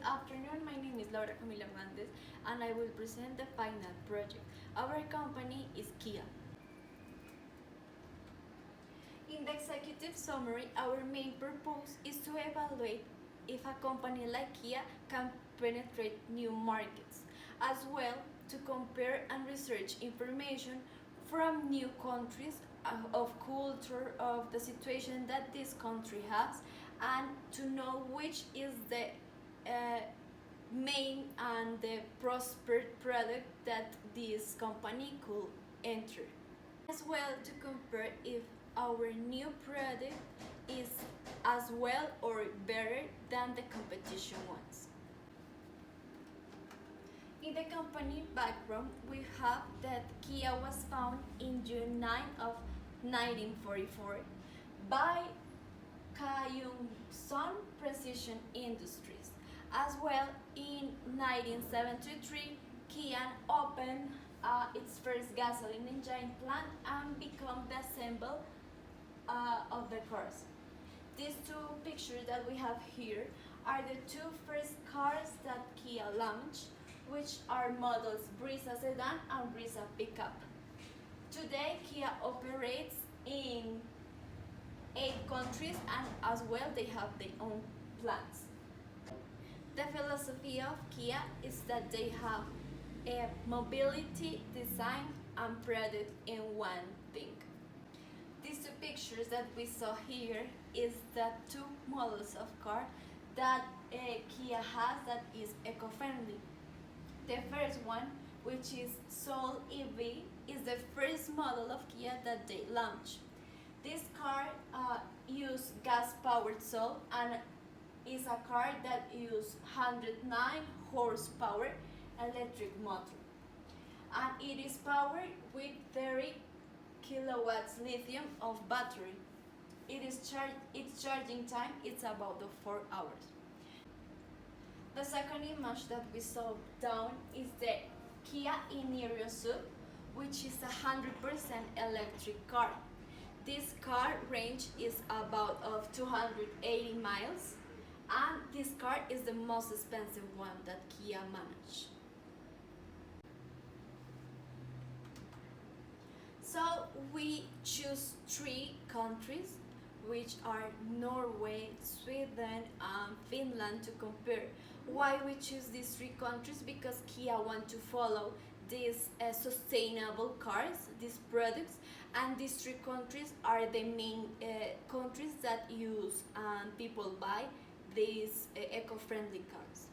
afternoon, my name is Laura Camila Hernandez and I will present the final project. Our company is Kia. In the executive summary, our main purpose is to evaluate if a company like Kia can penetrate new markets, as well to compare and research information from new countries, of culture, of the situation that this country has, and to know which is the main and the prospered product that this company could enter. As well to compare if our new product is as well or better than the competition ones. In the company background, we have that Kia was founded in June 9 of 1944 by Kyung-Sun Precision Industries. As well, in 1973, Kia opened its first gasoline engine plant and became the assembly of the cars. These two pictures that we have here are the two first cars that Kia launched, which are models Brisa Sedan and Brisa Pickup. Today, Kia operates in 8 countries and as well they have their own plants. The philosophy of Kia is that they have a mobility, design and product in one thing. These two pictures that we saw here is the two models of car that Kia has that is eco-friendly. The first one, which is Soul EV, is the first model of Kia that they launched. This car uses gas-powered Soul and is a car that uses 109 horsepower electric motor. And it is powered with 30 kilowatts lithium of battery. Its charging time is about 4 hours. The second image that we saw down is the Kia Inerio Sub, which is a 100% electric car. This car range is about of 280 miles, and this car is the most expensive one that Kia managed. So we choose 3 countries, which are Norway, Sweden, and Finland to compare. Why we choose these 3 countries? Because Kia want to follow these sustainable cars, these products, and these 3 countries are the main countries that use and people buy these eco-friendly cars.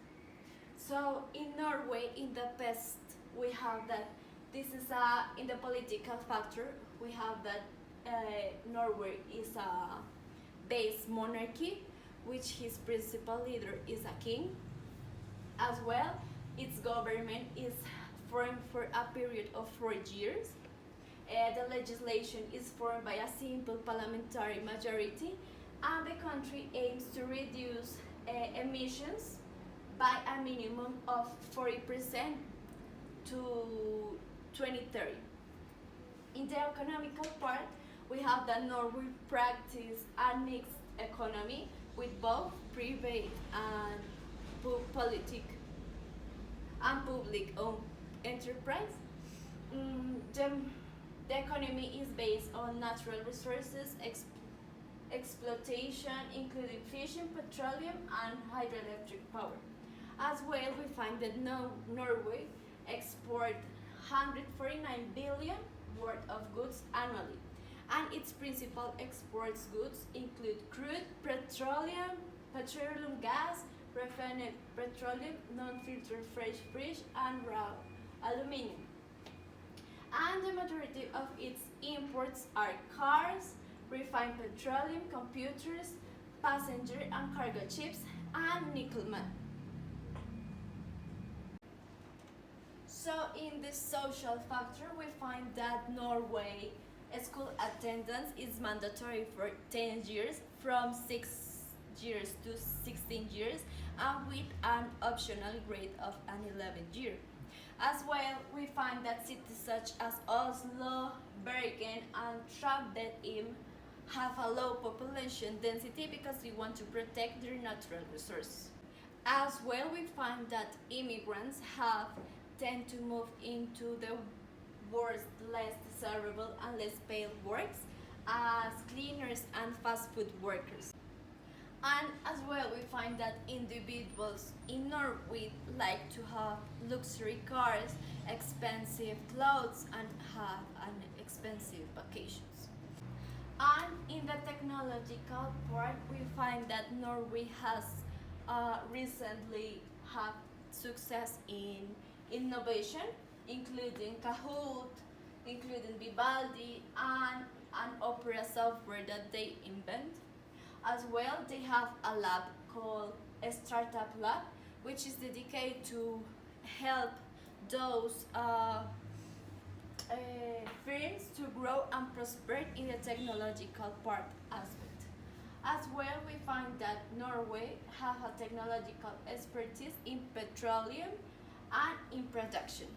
So in Norway, in the past, we have that this is in the political factor, we have that Norway is a base monarchy, which his principal leader is a king. As well, its government is formed for a period of 4 years. The legislation is formed by a simple parliamentary majority, and the country aims to reduce emissions by a minimum of 40% to 2030. In the economical part, we have that Norway practice a mixed economy with both private and public-owned enterprise. The economy is based on natural resources exploitation, including fishing, petroleum, and hydroelectric power. As well, we find that Norway exports 149 billion worth of goods annually, and its principal exports goods include crude, petroleum gas, refined petroleum, non-filtered fresh fish, and raw aluminum. And the majority of its imports are cars, refined petroleum, computers, passenger and cargo ships, and nickel matte. So in the social factor, we find that Norway school attendance is mandatory for 10 years, from 6 years to 16 years, and with an optional grade of an 11th year. As well, we find that cities such as Oslo, Bergen, and Trondheim have a low population density because we want to protect their natural resources. As well, we find that immigrants have tend to move into the worst, less desirable and less paid works as cleaners and fast food workers. And as well, we find that individuals in Norway like to have luxury cars, expensive clothes, and have an expensive vacations. And in the technological part, we find that Norway has recently had success in innovation, including Kahoot, including Vivaldi, and an opera software that they invent. As well, they have a lab called a Startup Lab, which is dedicated to help those firms to grow and prosper in the technological part aspect. As well, we find that Norway have a technological expertise in petroleum and in production.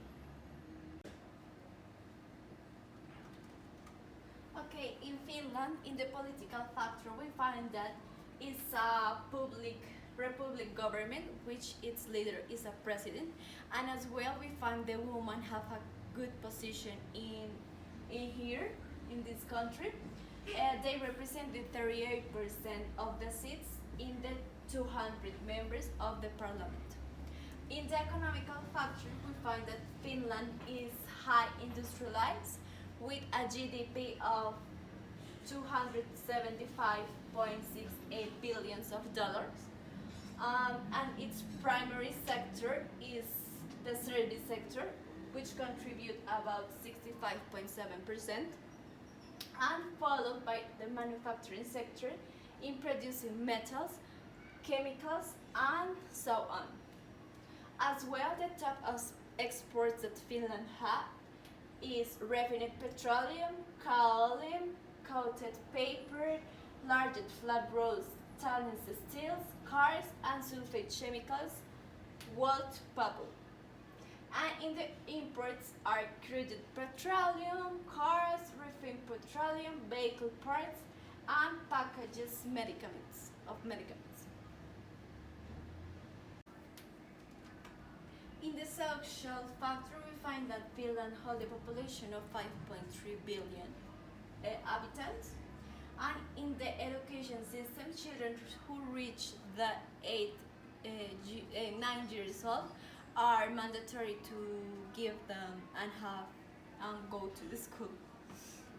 Okay, in Finland, in the political factor, we find that it's a public republic government, which its leader is a president, and as well we find the women have a good position in here in this country. They represent the 38% of the seats in the 200 members of the parliament. In the economical factor, we find that Finland is high industrialized with a GDP of 275.68 billions of dollars, and its primary sector is the service sector, which contribute about 65.7%, and followed by the manufacturing sector in producing metals, chemicals, and so on. As well, the top of exports that Finland has is refined petroleum, kaolin, coated paper, large flat rolls, stainless steels, cars, and sulfate chemicals, walt pulp. And in the imports are crude petroleum, cars, refined petroleum, vehicle parts, and packages medicaments. In the social factor, we find that Finland holds a population of 5.3 billion habitants, and in the education system, children who reach the 9 years old are mandatory to give them and have and go to the school.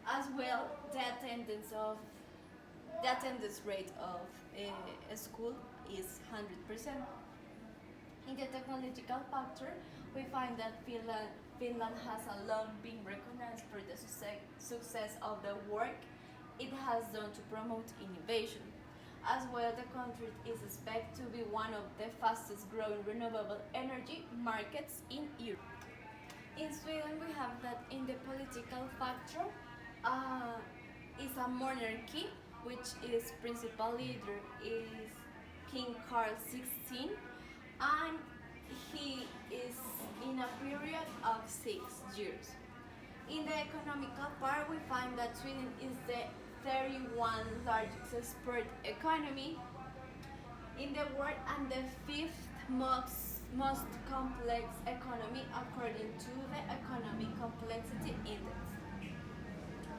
As well, the attendance rate of a school is 100%. In the technological factor, we find that Finland has a long been recognized for the success of the work it has done to promote innovation. As well, the country is expected to be one of the fastest growing renewable energy markets in Europe. In Sweden, we have that in the political factor is a monarchy, which its principal leader is King Carl XVI, and he is in a period of 6 years. In the economical part, we find that Sweden is the 31 largest export economy in the world and the 5th most complex economy according to the Economic Complexity Index.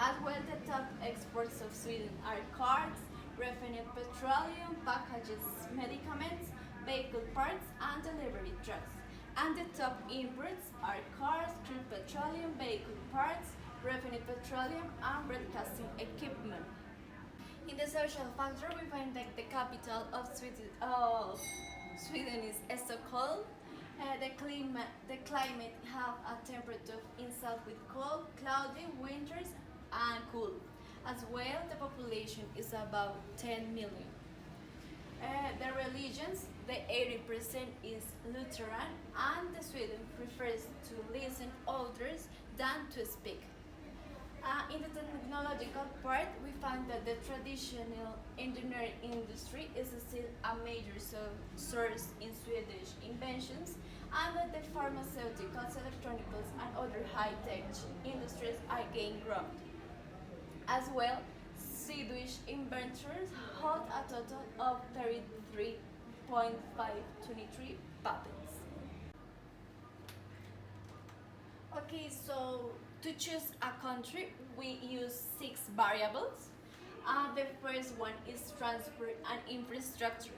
As well, the top exports of Sweden are cars, refined petroleum, packages, medicaments, vehicle parts, and delivery trucks. And the top imports are cars, crude petroleum, vehicle parts, refined petroleum, and broadcasting equipment. In the social factor, we find that the capital of Sweden is Stockholm. The climate have a temperature in south with cold, cloudy winters and cool. As well, the population is about 10 million. The religions, the 80% is Lutheran, and the Sweden prefers to listen others than to speak. In the technological part, we find that the traditional engineering industry is still a major source in Swedish inventions, and that the pharmaceuticals, electronicals, and other high-tech industries are gaining ground. As well, Swedish inventors hold a total of 33 0.523 patents. Okay, so to choose a country, we use 6 variables. The first one is transport and infrastructure.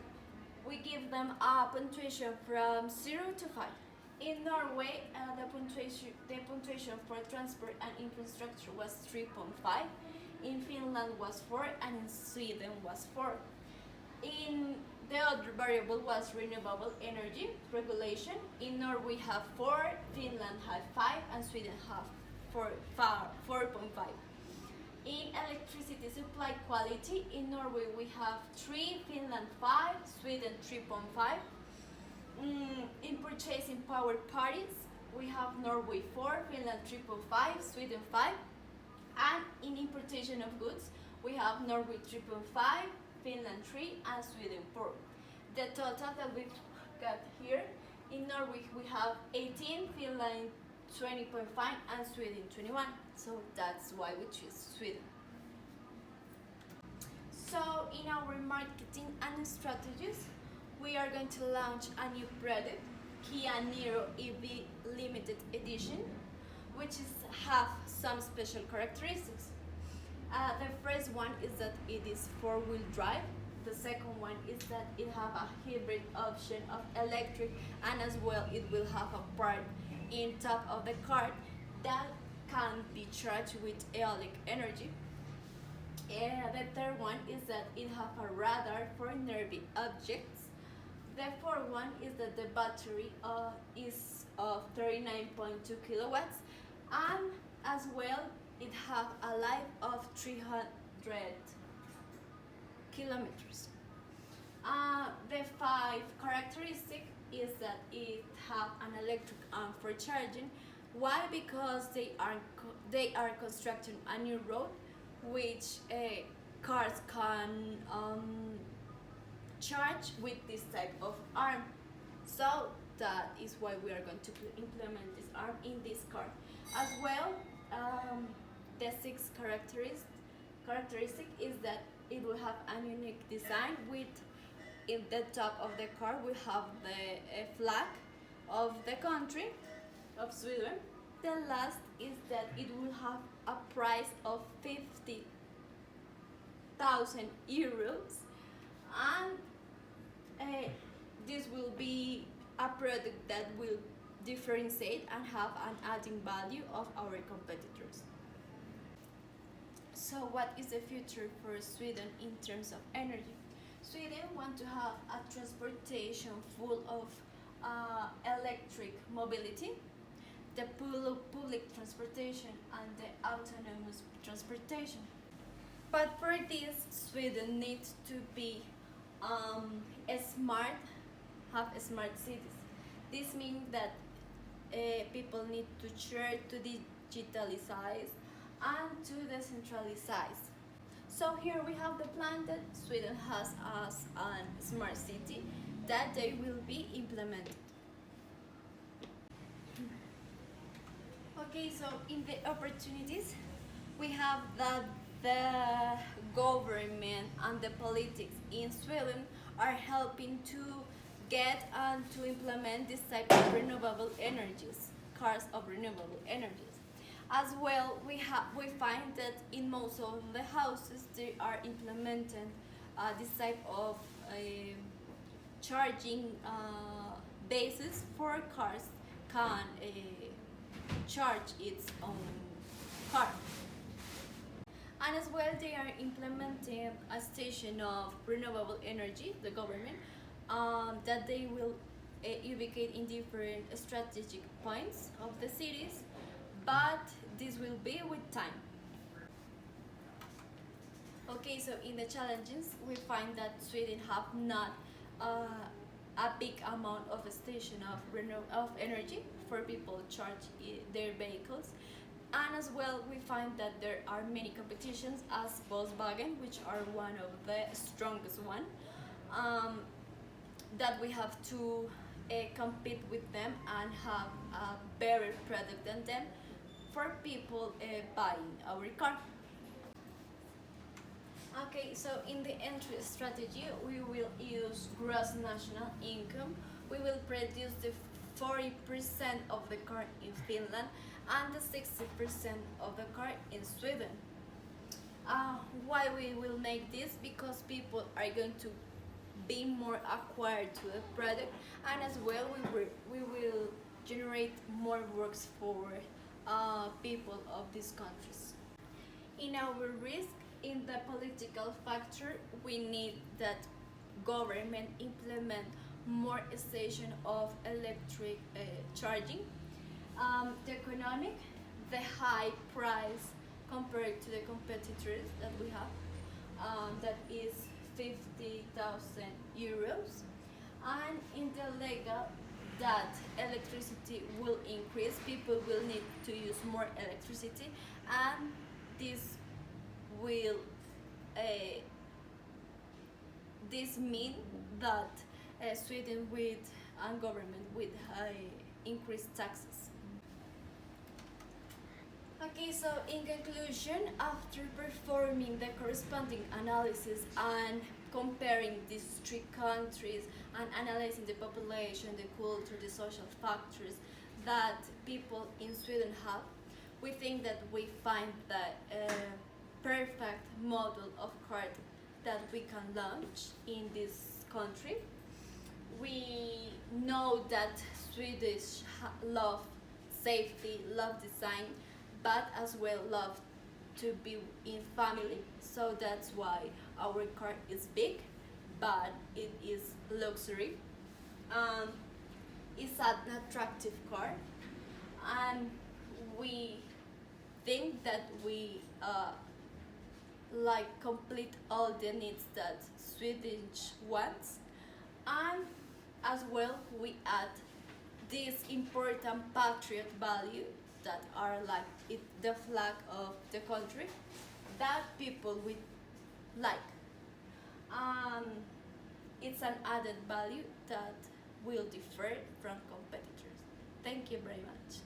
We give them a punctuation from 0 to 5. In Norway, the punctuation for transport and infrastructure was 3.5. In Finland was 4, and in Sweden was 4. In the other variable was renewable energy regulation. In Norway have 4, Finland have 5, and Sweden have 4.5. In electricity supply quality, in Norway we have 3, Finland 5, Sweden 3.5. In purchasing power parties, we have Norway 4, Finland 3.5, Sweden 5. And in importation of goods, we have Norway 3.5, Finland 3, and Sweden 4. The total that we've got here, in Norway we have 18, Finland 20.5, and Sweden 21. So that's why we choose Sweden. So in our marketing and strategies, we are going to launch a new product, Kia Niro EV Limited Edition, which have some special characteristics. The first one is that it is 4-wheel drive. The second one is that it have a hybrid option of electric, and as well it will have a part in top of the car that can be charged with eolic energy. The third one is that it have a radar for nearby objects. The fourth one is that the battery is of 39.2 kilowatts, and as well it have a life of 300 kilometers. The 5 characteristic is that it have an electric arm for charging. Why? Because they are constructing a new road which cars can charge with this type of arm. So that is why we are going to implement this arm in this car. As well, the 6th characteristic is that it will have a unique design. With in the top of the car we have the flag of the country of Sweden. The last is that it will have a price of 50,000 euros, and this will be a product that will differentiate and have an adding value of our competitors. So what is the future for Sweden in terms of energy? Sweden wants to have a transportation full of electric mobility, the public transportation, and the autonomous transportation. But for this, Sweden needs to be smart, have smart cities. This means that people need to share, to digitalize, and to decentralize. So here we have the plan that Sweden has as a smart city that they will be implemented. Okay, so in the opportunities, we have that the government and the politics in Sweden are helping to get and to implement this type of renewable energies, cars of renewable energies. As well, we find that in most of the houses they are implementing this type of charging bases for cars can charge its own car. And as well, they are implementing a station of renewable energy, the government, that they will ubicate in different strategic points of the cities, but this will be with time. Okay, so in the challenges, we find that Sweden have not a big amount of station of energy for people to charge their vehicles. And as well, we find that there are many competitions as Volkswagen, which are one of the strongest one, that we have to compete with them and have a better product than them for people buying our car. Okay, so in the entry strategy, we will use gross national income. We will produce the 40% of the car in Finland and the 60% of the car in Sweden. Why we will make this? Because people are going to be more acquired to the product, and as well we will generate more works for people of these countries. In our risk, in the political factor, we need that government implement more station of electric charging. The economic, the high price compared to the competitors that we have, that is 50,000 euros. And in the legal, that electricity will increase, people will need to use more electricity, and this will uh, this mean that Sweden with and government with increased taxes. Okay, so in conclusion, after performing the corresponding analysis and comparing these three countries and analyzing the population, the culture, the social factors that people in Sweden have, we think that we find the perfect model of card that we can launch in this country. We know that Swedish love safety, love design, but as well love to be in family. So that's why our car is big, but it is luxury. It's an attractive car, and we think that we like complete all the needs that Swedish wants, and as well we add this important patriot value that are like the flag of the country that people will like. It's an added value that will differ from competitors. Thank you very much.